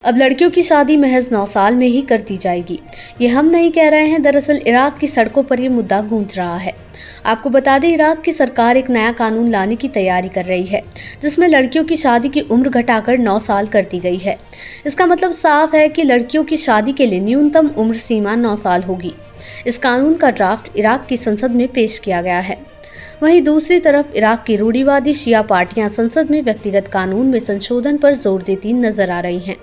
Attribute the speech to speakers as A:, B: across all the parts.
A: अब लड़कियों की शादी महज 9 साल में ही कर दी जाएगी। ये हम नहीं कह रहे हैं, दरअसल इराक की सड़कों पर ये मुद्दा गूंज रहा है। आपको बता दें, इराक की सरकार एक नया कानून लाने की तैयारी कर रही है, जिसमें लड़कियों की शादी की उम्र घटाकर 9 साल कर दी गई है। इसका मतलब साफ है कि लड़कियों की शादी के लिए न्यूनतम उम्र सीमा 9 साल होगी। इस कानून का ड्राफ्ट इराक की संसद में पेश किया गया है। वहीं दूसरी तरफ इराक की रूढ़िवादी शिया पार्टियां संसद में व्यक्तिगत कानून में संशोधन पर जोर देती नजर आ रही हैं,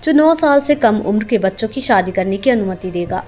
A: जो 9 साल से कम उम्र के बच्चों की शादी करने की अनुमति देगा।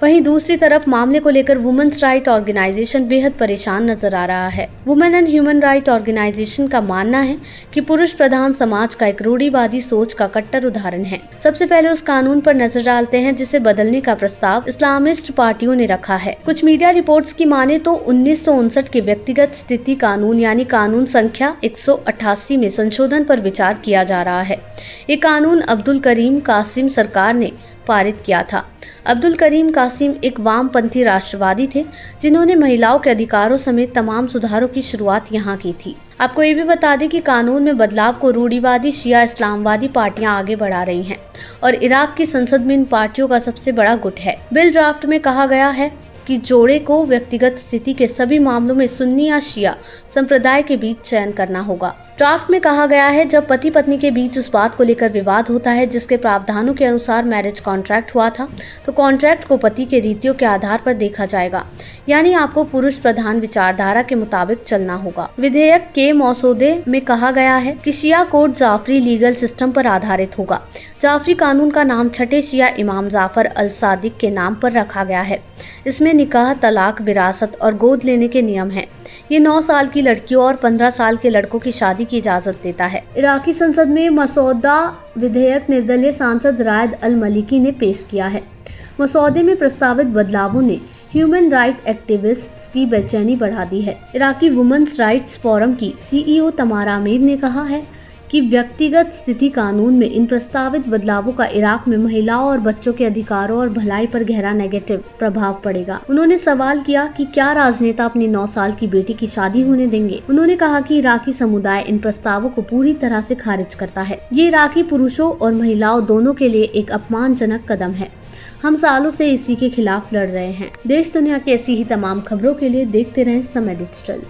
A: वहीं दूसरी तरफ मामले को लेकर वुमेन्स राइट ऑर्गेनाइजेशन बेहद परेशान नजर आ रहा है। Women and human right organisation का मानना है कि पुरुष प्रधान समाज का एक रूढ़िवादी सोच का कट्टर उदाहरण है। सबसे पहले उस कानून पर नजर डालते हैं जिसे बदलने का प्रस्ताव इस्लामिस्ट पार्टियों ने रखा है। कुछ मीडिया रिपोर्ट्स की माने तो 1959 के व्यक्तिगत स्थिति कानून यानी कानून संख्या 188 में संशोधन पर विचार किया जा रहा है। ये कानून अब्दुल करीम कासिम सरकार ने पारित किया था। अब्दुल करीम कासिम एक वामपंथी राष्ट्रवादी थे, जिन्होंने महिलाओं के अधिकारों समेत तमाम सुधारों की शुरुआत यहाँ की थी। आपको ये भी बता दें कि कानून में बदलाव को रूढ़िवादी शिया इस्लामवादी पार्टियां आगे बढ़ा रही हैं और इराक की संसद में इन पार्टियों का सबसे बड़ा गुट है। बिल ड्राफ्ट में कहा गया है कि जोड़े को व्यक्तिगत स्थिति के सभी मामलों में सुन्नी या शिया संप्रदाय के बीच चयन करना होगा। ड्राफ्ट में कहा गया है, जब पति पत्नी के बीच उस बात को लेकर विवाद होता है जिसके प्रावधानों के अनुसार मैरिज कॉन्ट्रैक्ट हुआ था, तो कॉन्ट्रैक्ट को पति के रीतियों के आधार पर देखा जाएगा, यानी आपको पुरुष प्रधान विचारधारा के मुताबिक चलना होगा। विधेयक के मसौदे में कहा गया है कि शिया कोड जाफरी लीगल सिस्टम पर आधारित होगा। जाफरी कानून का नाम छठे शिया इमाम जाफर अल सादिक के नाम पर रखा गया है। इसमें निकाह, तलाक, विरासत और गोद लेने के नियम हैं। ये 9 साल की लड़कियों और 15 साल के लड़कों की शादी की इजाजत देता है। इराकी संसद में मसौदा विधेयक निर्दलीय सांसद रायद अल मलिकी ने पेश किया है। मसौदे में प्रस्तावित बदलावों ने ह्यूमन राइट एक्टिविस्ट्स की बेचैनी बढ़ा दी है। इराकी वुमेन्स राइट्स फोरम की CEO तमारा अमीर ने कहा है कि व्यक्तिगत स्थिति कानून में इन प्रस्तावित बदलावों का इराक में महिलाओं और बच्चों के अधिकारों और भलाई पर गहरा नेगेटिव प्रभाव पड़ेगा। उन्होंने सवाल किया कि क्या राजनेता अपनी 9 साल की बेटी की शादी होने देंगे। उन्होंने कहा कि इराकी समुदाय इन प्रस्तावों को पूरी तरह से खारिज करता है। ये इराकी पुरुषों और महिलाओं दोनों के लिए एक अपमानजनक कदम है। हम सालों से इसी के खिलाफ लड़ रहे हैं। देश दुनिया की ऐसी ही तमाम खबरों के लिए देखते रहें समय डिजिटल।